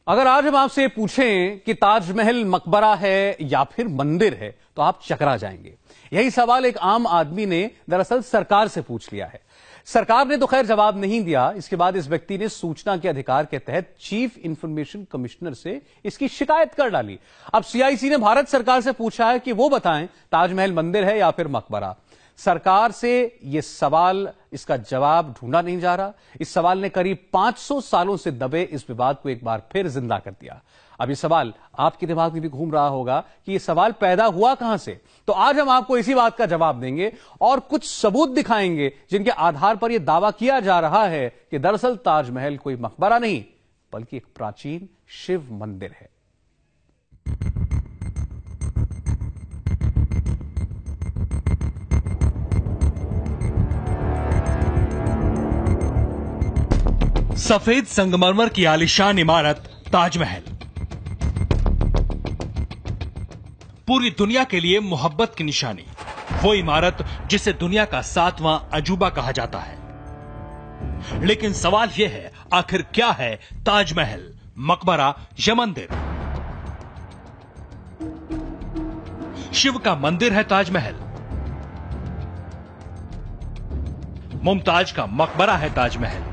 अगर आज हम आपसे पूछें कि ताजमहल मकबरा है या फिर मंदिर है तो आप चकरा जाएंगे। यही सवाल एक आम आदमी ने दरअसल सरकार से पूछ लिया है। सरकार ने तो खैर जवाब नहीं दिया। इसके बाद इस व्यक्ति ने सूचना के अधिकार के तहत चीफ इंफॉर्मेशन कमिश्नर से इसकी शिकायत कर डाली। अब सीआईसी ने भारत सरकार से पूछा है कि वो बताएं ताजमहल मंदिर है या फिर मकबरा। सरकार से यह सवाल, इसका जवाब ढूंढा नहीं जा रहा। इस सवाल ने करीब 500 सालों से दबे इस विवाद को एक बार फिर जिंदा कर दिया। अब ये सवाल आपके दिमाग में भी घूम रहा होगा कि यह सवाल पैदा हुआ कहां से। तो आज हम आपको इसी बात का जवाब देंगे और कुछ सबूत दिखाएंगे जिनके आधार पर यह दावा किया जा रहा है कि दरअसल ताजमहल कोई मकबरा नहीं बल्कि एक प्राचीन शिव मंदिर है। सफेद संगमरमर की आलीशान इमारत ताजमहल पूरी दुनिया के लिए मोहब्बत की निशानी। वो इमारत जिसे दुनिया का 7वां अजूबा कहा जाता है। लेकिन सवाल यह है, आखिर क्या है ताजमहल, मकबरा या मंदिर? शिव का मंदिर है ताजमहल, मुमताज का मकबरा है ताजमहल।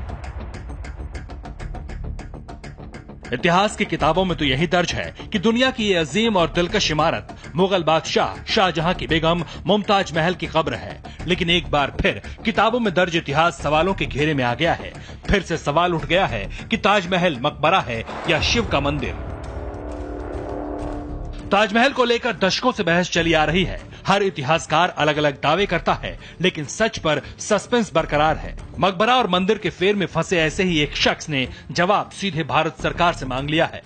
इतिहास की किताबों में तो यही दर्ज है कि दुनिया की ये अजीम और दिलकश इमारत मुगल बादशाह शाहजहां की बेगम मुमताज महल की कब्र है। लेकिन एक बार फिर किताबों में दर्ज इतिहास सवालों के घेरे में आ गया है। फिर से सवाल उठ गया है कि ताजमहल मकबरा है या शिव का मंदिर। ताजमहल को लेकर दशकों से बहस चली आ रही है। हर इतिहासकार अलग अलग दावे करता है, लेकिन सच पर सस्पेंस बरकरार है। मकबरा और मंदिर के फेर में फंसे ऐसे ही एक शख्स ने जवाब सीधे भारत सरकार से मांग लिया है।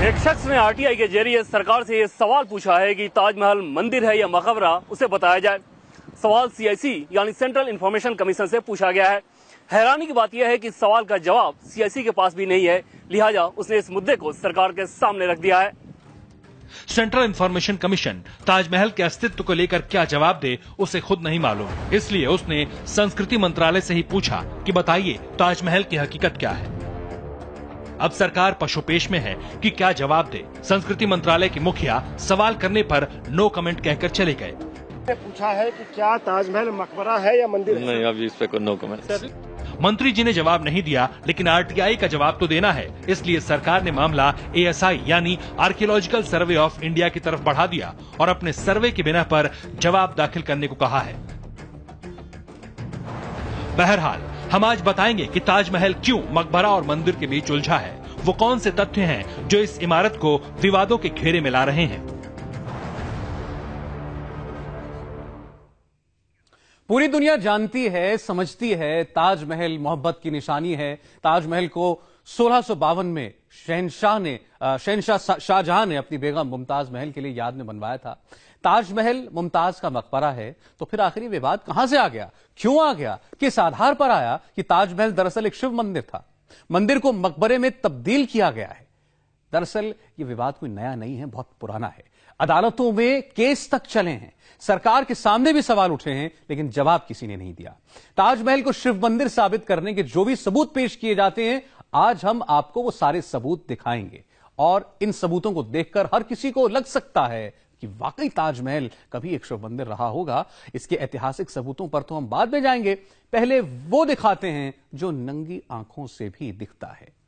एक शख्स ने आरटीआई के जरिए सरकार से यह सवाल पूछा है कि ताजमहल मंदिर है या मकबरा, उसे बताया जाए। सवाल सीआईसी यानी सेंट्रल इंफॉर्मेशन कमीशन से पूछा गया है। हैरानी की बात यह है कि सवाल का जवाब सीआईसी के पास भी नहीं है, लिहाजा उसने इस मुद्दे को सरकार के सामने रख दिया है। सेंट्रल इंफॉर्मेशन कमीशन ताजमहल के अस्तित्व को लेकर क्या जवाब दे उसे खुद नहीं मालूम, इसलिए उसने संस्कृति मंत्रालय से ही पूछा कि बताइए ताजमहल की हकीकत क्या है। अब सरकार पशुपेश में है कि क्या जवाब दे। संस्कृति मंत्रालय के मुखिया सवाल करने पर नो कमेंट कहकर चले गए। पूछा है कि क्या ताजमहल मकबरा है या मंदिर है? नहीं, अभी इस पे कोई नो कमेंट। मंत्री जी ने जवाब नहीं दिया, लेकिन आरटीआई का जवाब तो देना है। इसलिए सरकार ने मामला एएसआई यानी आर्कियोलॉजिकल सर्वे ऑफ इंडिया की तरफ बढ़ा दिया और अपने सर्वे के बिना पर जवाब दाखिल करने को कहा है। बहरहाल हम आज बताएंगे कि ताजमहल क्यों मकबरा और मंदिर के बीच उलझा है। वो कौन से तथ्य हैं जो इस इमारत को विवादों के घेरे में ला रहे हैं। पूरी दुनिया जानती है, समझती है, ताजमहल मोहब्बत की निशानी है। ताजमहल को 1652 में शहनशाह शाहजहां ने अपनी बेगम मुमताज महल के लिए याद में बनवाया था। ताजमहल मुमताज का मकबरा है, तो फिर आखिरी विवाद कहां से आ गया, क्यों आ गया, किस आधार पर आया कि ताजमहल दरअसल एक शिव मंदिर था, मंदिर को मकबरे में तब्दील किया गया है। दरअसल ये विवाद कोई नया नहीं है, बहुत पुराना है। अदालतों में केस तक चले हैं, सरकार के सामने भी सवाल उठे हैं, लेकिन जवाब किसी ने नहीं दिया। ताजमहल को शिव मंदिर साबित करने के जो भी सबूत पेश किए जाते हैं, आज हम आपको वो सारे सबूत दिखाएंगे और इन सबूतों को देखकर हर किसी को लग सकता है कि वाकई ताजमहल कभी एक शिव मंदिर रहा होगा। इसके ऐतिहासिक सबूतों पर तो हम बाद में जाएंगे, पहले वो दिखाते हैं जो नंगी आंखों से भी दिखता है।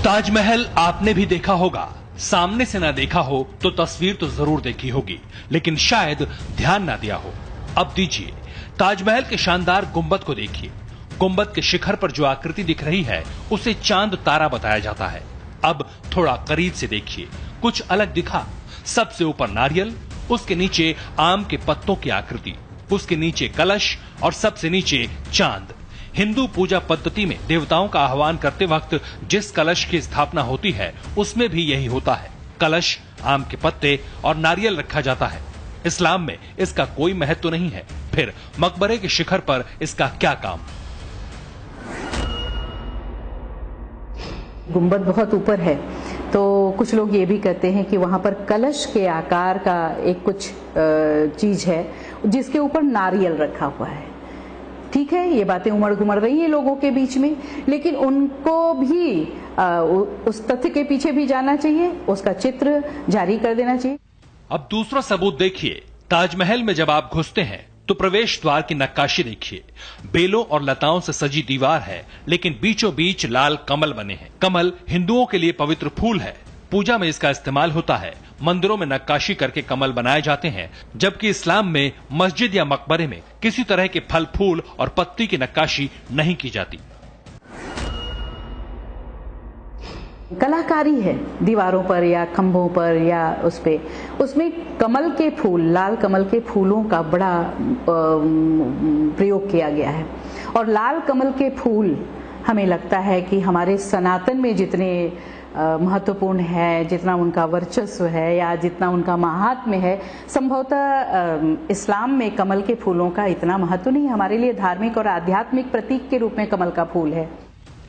ताजमहल आपने भी देखा होगा, सामने से ना देखा हो तो तस्वीर तो जरूर देखी होगी, लेकिन शायद ध्यान ना दिया हो। अब दीजिए, ताजमहल के शानदार गुंबद को देखिए। गुंबद के शिखर पर जो आकृति दिख रही है उसे चांद तारा बताया जाता है। अब थोड़ा करीब से देखिए, कुछ अलग दिखा। सबसे ऊपर नारियल, उसके नीचे आम के पत्तों की आकृति, उसके नीचे कलश और सबसे नीचे चांद। हिंदू पूजा पद्धति में देवताओं का आह्वान करते वक्त जिस कलश की स्थापना होती है उसमें भी यही होता है। कलश, आम के पत्ते और नारियल रखा जाता है। इस्लाम में इसका कोई महत्व नहीं है। फिर मकबरे के शिखर पर इसका क्या काम? गुंबद बहुत ऊपर है, तो कुछ लोग ये भी कहते हैं कि वहां पर कलश के आकार का एक कुछ चीज है जिसके ऊपर नारियल रखा हुआ है। ठीक है, ये बातें उमड़ घुमड़ रही हैं लोगों के बीच में, लेकिन उनको भी उस तथ्य के पीछे भी जाना चाहिए, उसका चित्र जारी कर देना चाहिए। अब दूसरा सबूत देखिए। ताजमहल में जब आप घुसते हैं तो प्रवेश द्वार की नक्काशी देखिए। बेलों और लताओं से सजी दीवार है, लेकिन बीचों बीच लाल कमल बने हैं। कमल हिंदुओं के लिए पवित्र फूल है, पूजा में इसका इस्तेमाल होता है। मंदिरों में नक्काशी करके कमल बनाए जाते हैं, जबकि इस्लाम में मस्जिद या मकबरे में किसी तरह के फल फूल और पत्ती की नक्काशी नहीं की जाती। कलाकारी है दीवारों पर या खंभों पर या उसमें कमल के फूल, लाल कमल के फूलों का बड़ा प्रयोग किया गया है। और लाल कमल के फूल हमें लगता है कि हमारे सनातन में जितने महत्वपूर्ण है, जितना उनका वर्चस्व है या जितना उनका महात्म्य है, संभवतः इस्लाम में कमल के फूलों का इतना महत्व नहीं है। हमारे लिए धार्मिक और आध्यात्मिक प्रतीक के रूप में कमल का फूल है।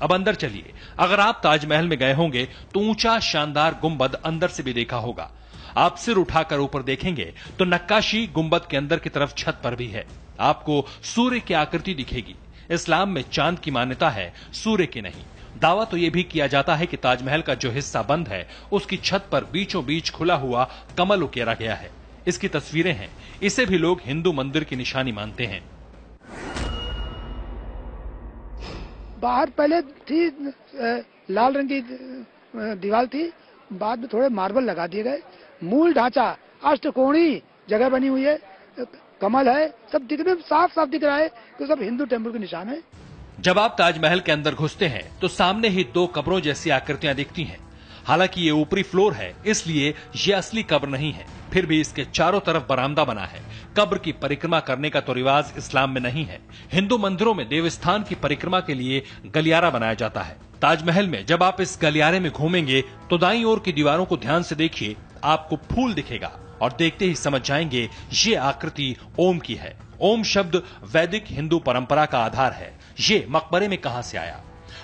अब अंदर चलिए। अगर आप ताजमहल में गए होंगे तो ऊंचा शानदार गुंबद अंदर से भी देखा होगा। आप सिर उठाकर ऊपर देखेंगे तो नक्काशी गुंबद के अंदर की तरफ छत पर भी है। आपको सूर्य की आकृति दिखेगी। इस्लाम में चांद की मान्यता है, सूर्य की नहीं। दावा तो यह भी किया जाता है कि ताजमहल का जो हिस्सा बंद है उसकी छत पर बीचों बीच खुला हुआ कमल उकेरा गया है। इसकी तस्वीरें हैं। इसे भी लोग हिंदू मंदिर की निशानी मानते हैं। बाहर पहले थी लाल रंग की दीवार थी, बाद में थोड़े मार्बल लगा दिए गए। मूल ढांचा अष्टकोणीय जगह बनी हुई है, कमल है, सब दिखने में साफ साफ दिख रहा है कि सब हिंदू टेम्पल के निशान है। जब आप ताजमहल के अंदर घुसते हैं तो सामने ही दो कब्रों जैसी आकृतियां दिखती हैं। हालांकि ये ऊपरी फ्लोर है, इसलिए ये असली कब्र नहीं है। फिर भी इसके चारों तरफ बरामदा बना है। कब्र की परिक्रमा करने का तो रिवाज इस्लाम में नहीं है। हिंदू मंदिरों में देवस्थान की परिक्रमा के लिए गलियारा बनाया जाता है। ताजमहल में जब आप इस गलियारे में घूमेंगे तो दाईं ओर की दीवारों को ध्यान से देखिए, आपको फूल दिखेगा और देखते ही समझ जाएंगे ये आकृति ओम की है। ओम शब्द वैदिक हिंदू परंपरा का आधार है। ये मकबरे में कहां से आया,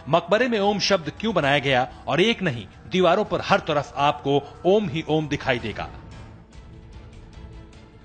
मकबरे में ओम शब्द क्यों बनाया गया, और एक नहीं, दीवारों पर हर तरफ आपको ओम ही ओम दिखाई देगा।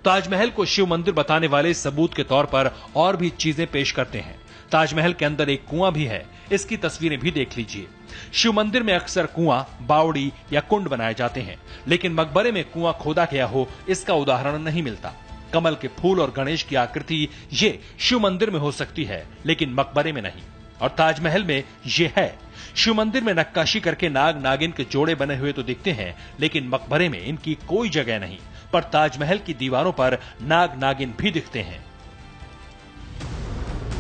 ताजमहल को शिव मंदिर बताने वाले सबूत के तौर पर और भी चीजें पेश करते हैं। ताजमहल के अंदर एक कुआं भी है, इसकी तस्वीरें भी देख लीजिए। शिव मंदिर में अक्सर कुआं, बावड़ी या कुंड बनाए जाते हैं, लेकिन मकबरे में कुआं खोदा गया हो इसका उदाहरण नहीं मिलता। कमल के फूल और गणेश की आकृति ये शिव मंदिर में हो सकती है, लेकिन मकबरे में नहीं। और ताजमहल में ये है। शिव मंदिर में नक्काशी करके नाग नागिन के जोड़े बने हुए तो दिखते हैं, लेकिन मकबरे में इनकी कोई जगह नहीं। पर ताजमहल की दीवारों पर नाग नागिन भी दिखते हैं।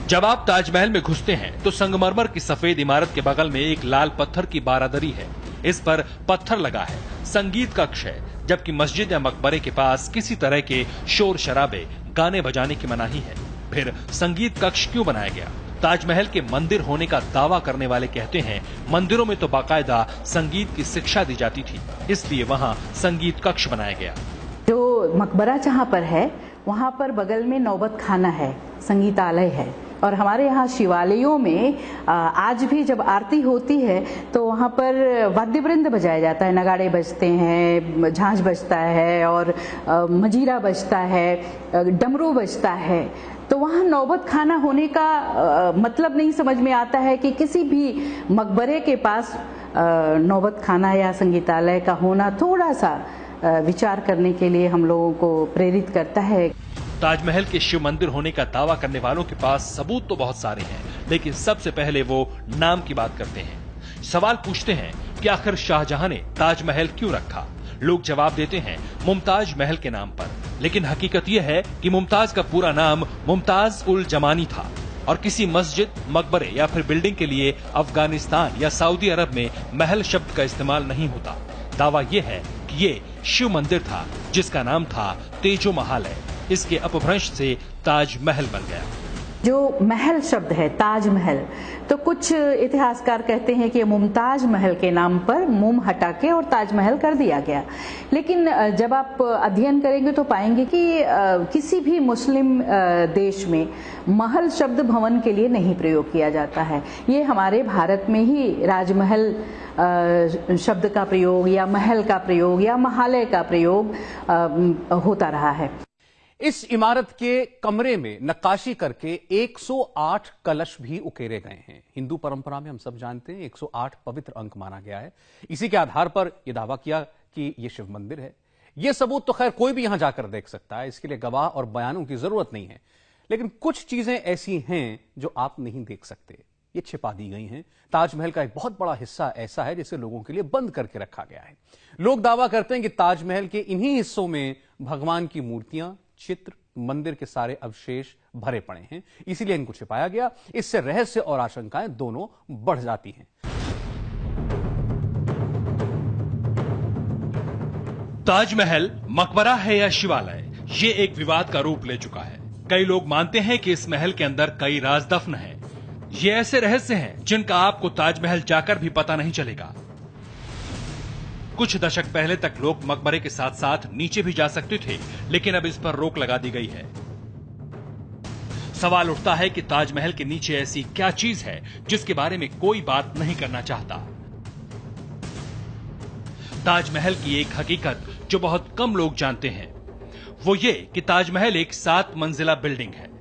जब आप ताजमहल में घुसते हैं तो संगमरमर की सफेद इमारत के बगल में एक लाल पत्थर की बारादरी है। इस पर पत्थर लगा है। संगीत कक्ष है, जबकि मस्जिद या मकबरे के पास किसी तरह के शोर शराबे, गाने बजाने की मनाही है। फिर संगीत कक्ष क्यों बनाया गया? ताजमहल के मंदिर होने का दावा करने वाले कहते हैं मंदिरों में तो बाकायदा संगीत की शिक्षा दी जाती थी, इसलिए वहां संगीत कक्ष बनाया गया। जो मकबरा जहाँ पर है वहाँ पर बगल में नौबत खाना है, संगीतालय है। और हमारे यहाँ शिवालयों में आज भी जब आरती होती है तो वहाँ पर वाद्य वृंद बजाया जाता है, नगाड़े बजते हैं, झांझ बजता है और मजीरा बजता है, डमरू बजता है। तो वहाँ नौबत खाना होने का मतलब नहीं समझ में आता है कि किसी भी मकबरे के पास नौबत खाना या संगीतालय का होना थोड़ा सा विचार करने के लिए हम लोगों को प्रेरित करता है। ताजमहल के शिव मंदिर होने का दावा करने वालों के पास सबूत तो बहुत सारे हैं, लेकिन सबसे पहले वो नाम की बात करते हैं। सवाल पूछते हैं कि आखिर शाहजहां ने ताजमहल क्यों रखा। लोग जवाब देते हैं मुमताज महल के नाम पर, लेकिन हकीकत यह है कि मुमताज का पूरा नाम मुमताज उल जमानी था और किसी मस्जिद, मकबरे या फिर बिल्डिंग के लिए अफगानिस्तान या सऊदी अरब में महल शब्द का इस्तेमाल नहीं होता। दावा यह है कि ये शिव मंदिर था जिसका नाम था तेजो महालय। इसके अपभ्रंश से ताजमहल बन गया। जो महल शब्द है ताजमहल, तो कुछ इतिहासकार कहते हैं कि मुमताज महल के नाम पर मुम हटा के और ताजमहल कर दिया गया। लेकिन जब आप अध्ययन करेंगे तो पाएंगे कि किसी भी मुस्लिम देश में महल शब्द भवन के लिए नहीं प्रयोग किया जाता है। ये हमारे भारत में ही राजमहल शब्द का प्रयोग या महल का प्रयोग या महालय का प्रयोग होता रहा है। इस इमारत के कमरे में नक्काशी करके 108 कलश भी उकेरे गए हैं। हिंदू परंपरा में हम सब जानते हैं 108 पवित्र अंक माना गया है। इसी के आधार पर यह दावा किया कि यह शिव मंदिर है। यह सबूत तो खैर कोई भी यहां जाकर देख सकता है, इसके लिए गवाह और बयानों की जरूरत नहीं है। लेकिन कुछ चीजें ऐसी हैं जो आप नहीं देख सकते, ये छिपा दी गई हैं। ताजमहल का एक बहुत बड़ा हिस्सा ऐसा है जिसे लोगों के लिए बंद करके रखा गया है। लोग दावा करते हैं कि ताजमहल के इन्हीं हिस्सों में भगवान की मूर्तियां, चित्र, मंदिर के सारे अवशेष भरे पड़े हैं, इसीलिए इनको छिपाया गया। इससे रहस्य और आशंकाएं दोनों बढ़ जाती हैं। ताजमहल मकबरा है या शिवालय, ये एक विवाद का रूप ले चुका है। कई लोग मानते हैं कि इस महल के अंदर कई राज दफन हैं। ये ऐसे रहस्य हैं जिनका आपको ताजमहल जाकर भी पता नहीं चलेगा। कुछ दशक पहले तक लोग मकबरे के साथ साथ नीचे भी जा सकते थे, लेकिन अब इस पर रोक लगा दी गई है। सवाल उठता है कि ताजमहल के नीचे ऐसी क्या चीज है जिसके बारे में कोई बात नहीं करना चाहता। ताजमहल की एक हकीकत जो बहुत कम लोग जानते हैं वो ये कि ताजमहल एक 7 मंजिला बिल्डिंग है।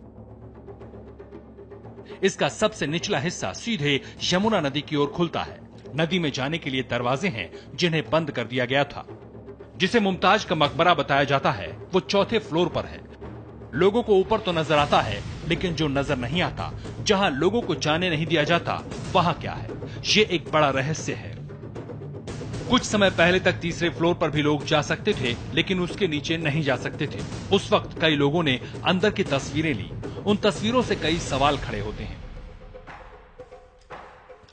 इसका सबसे निचला हिस्सा सीधे यमुना नदी की ओर खुलता है। नदी में जाने के लिए दरवाजे हैं जिन्हें बंद कर दिया गया था। जिसे मुमताज का मकबरा बताया जाता है वो 4थे फ्लोर पर है। लोगों को ऊपर तो नजर आता है, लेकिन जो नजर नहीं आता, जहां लोगों को जाने नहीं दिया जाता, वहां क्या है, ये एक बड़ा रहस्य है। कुछ समय पहले तक 3रे फ्लोर पर भी लोग जा सकते थे, लेकिन उसके नीचे नहीं जा सकते थे। उस वक्त कई लोगों ने अंदर की तस्वीरें ली। उन तस्वीरों से कई सवाल खड़े होते हैं।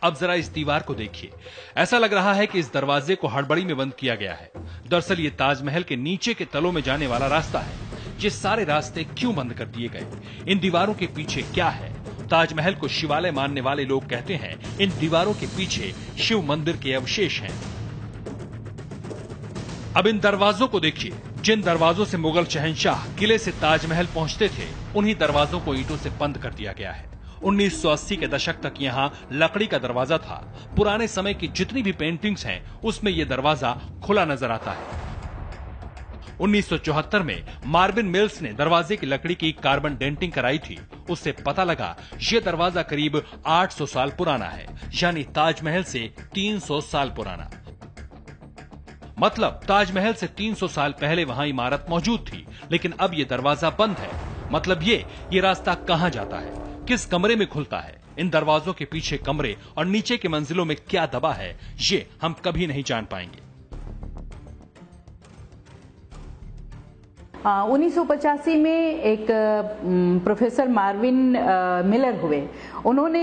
अब जरा इस दीवार को देखिए। ऐसा लग रहा है कि इस दरवाजे को हड़बड़ी में बंद किया गया है। दरअसल ये ताजमहल के नीचे के तलों में जाने वाला रास्ता है। ये सारे रास्ते क्यों बंद कर दिए गए? इन दीवारों के पीछे क्या है? ताजमहल को शिवालय मानने वाले लोग कहते हैं इन दीवारों के पीछे शिव मंदिर के अवशेष हैं। अब इन दरवाजों को देखिए। जिन दरवाजों से मुगल शहंशाह किले से ताजमहल पहुंचते थे, उन्हीं दरवाजों को ईंटों से बंद कर दिया गया है। 1980 के दशक तक यहां लकड़ी का दरवाजा था। पुराने समय की जितनी भी पेंटिंग्स हैं, उसमें यह दरवाजा खुला नजर आता है। 1974 में मार्विन मिल्स ने दरवाजे की लकड़ी की कार्बन डेंटिंग कराई थी। उससे पता लगा यह दरवाजा करीब 800 साल पुराना है, यानी ताजमहल से 300 साल पुराना। मतलब ताजमहल से 300 साल पहले वहां इमारत मौजूद थी, लेकिन अब यह दरवाजा बंद है। मतलब ये रास्ता कहां जाता है, किस कमरे में खुलता है? इन दरवाजों के पीछे कमरे और नीचे के मंजिलों में क्या दबा है, ये हम कभी नहीं जान पाएंगे। 1985 में एक प्रोफेसर मार्विन मिलर हुए। उन्होंने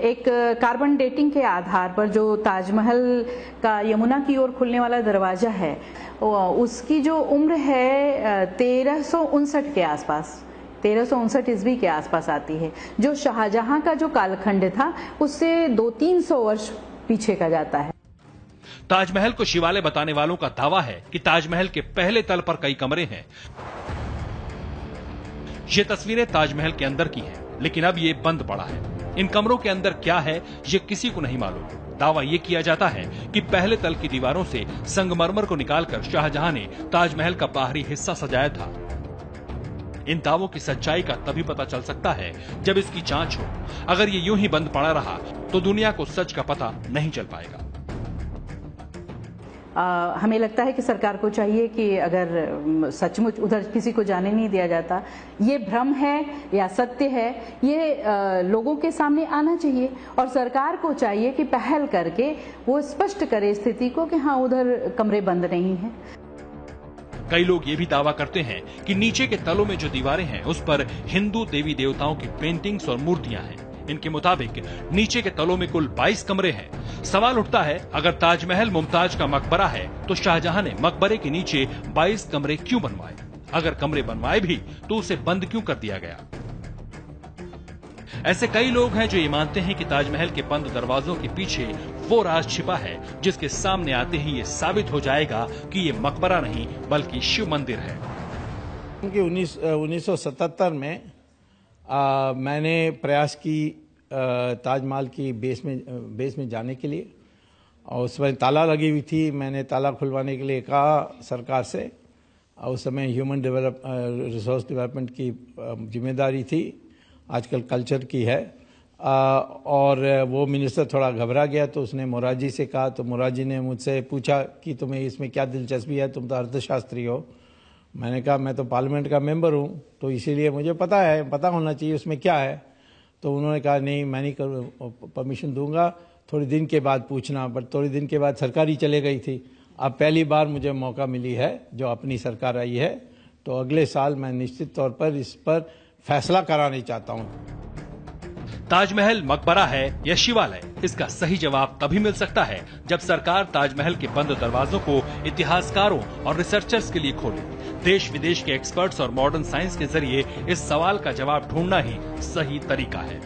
एक कार्बन डेटिंग के आधार पर जो ताजमहल का यमुना की ओर खुलने वाला दरवाजा है, उसकी जो उम्र है 1359 के आसपास, 1359 ईस्वी के आसपास आती है। जो शाहजहां का जो कालखंड था उससे 200-300 वर्ष पीछे का जाता है। ताजमहल को शिवालय बताने वालों का दावा है कि ताजमहल के पहले तल पर कई कमरे हैं। ये तस्वीरें ताजमहल के अंदर की हैं, लेकिन अब ये बंद पड़ा है। इन कमरों के अंदर क्या है ये किसी को नहीं मालूम। दावा ये किया जाता है कि पहले तल की दीवारों से संगमरमर को निकालकर शाहजहां ने ताजमहल का बाहरी हिस्सा सजाया था। इन दावों की सच्चाई का तभी पता चल सकता है जब इसकी जांच हो। अगर ये यूं ही बंद पड़ा रहा तो दुनिया को सच का पता नहीं चल पाएगा। हमें लगता है कि सरकार को चाहिए कि अगर सचमुच उधर किसी को जाने नहीं दिया जाता, ये भ्रम है या सत्य है, ये लोगों के सामने आना चाहिए। और सरकार को चाहिए कि पहल करके वो स्पष्ट करे स्थिति को कि हाँ उधर कमरे बंद नहीं हैं। कई लोग ये भी दावा करते हैं कि नीचे के तलों में जो दीवारें हैं उस पर हिंदू देवी देवताओं की पेंटिंग्स और मूर्तियां हैं। इनके मुताबिक नीचे के तलों में कुल 22 कमरे हैं। सवाल उठता है, अगर ताजमहल मुमताज का मकबरा है तो शाहजहां ने मकबरे के नीचे 22 कमरे क्यों बनवाए? अगर कमरे बनवाए भी तो उसे बंद क्यों कर दिया गया? ऐसे कई लोग हैं जो ये मानते हैं कि ताजमहल के बंद दरवाजों के पीछे वो राज छिपा है जिसके सामने आते ही ये साबित हो जाएगा कि ये मकबरा नहीं बल्कि शिव मंदिर है। 1977 में मैंने प्रयास की ताजमहल की बेस में जाने के लिए, और उस पर ताला लगी हुई थी। मैंने ताला खुलवाने के लिए कहा सरकार से। उस समय ह्यूमन रिसोर्स डेवलपमेंट की जिम्मेदारी थी, आजकल कल्चर की है। और वो मिनिस्टर थोड़ा घबरा गया, तो उसने मोरारजी से कहा। तो मोरारजी ने मुझसे पूछा कि तुम्हें इसमें क्या दिलचस्पी है, तुम तो अर्थशास्त्री हो। मैंने कहा मैं तो पार्लियामेंट का मेंबर हूँ, तो इसीलिए मुझे पता होना चाहिए उसमें क्या है। तो उन्होंने कहा नहीं, मैं नहीं परमिशन दूंगा, थोड़ी दिन के बाद पूछना। बट थोड़ी दिन के बाद सरकार ही चले गई थी। अब पहली बार मुझे मौका मिली है, जो अपनी सरकार आई है, तो अगले साल मैं निश्चित तौर पर इस पर फैसला कराना चाहता हूँ। ताजमहल मकबरा है या शिवालय, इसका सही जवाब तभी मिल सकता है जब सरकार ताजमहल के बंद दरवाजों को इतिहासकारों और रिसर्चर्स के लिए खोले। देश विदेश के एक्सपर्ट्स और मॉडर्न साइंस के जरिए इस सवाल का जवाब ढूंढना ही सही तरीका है।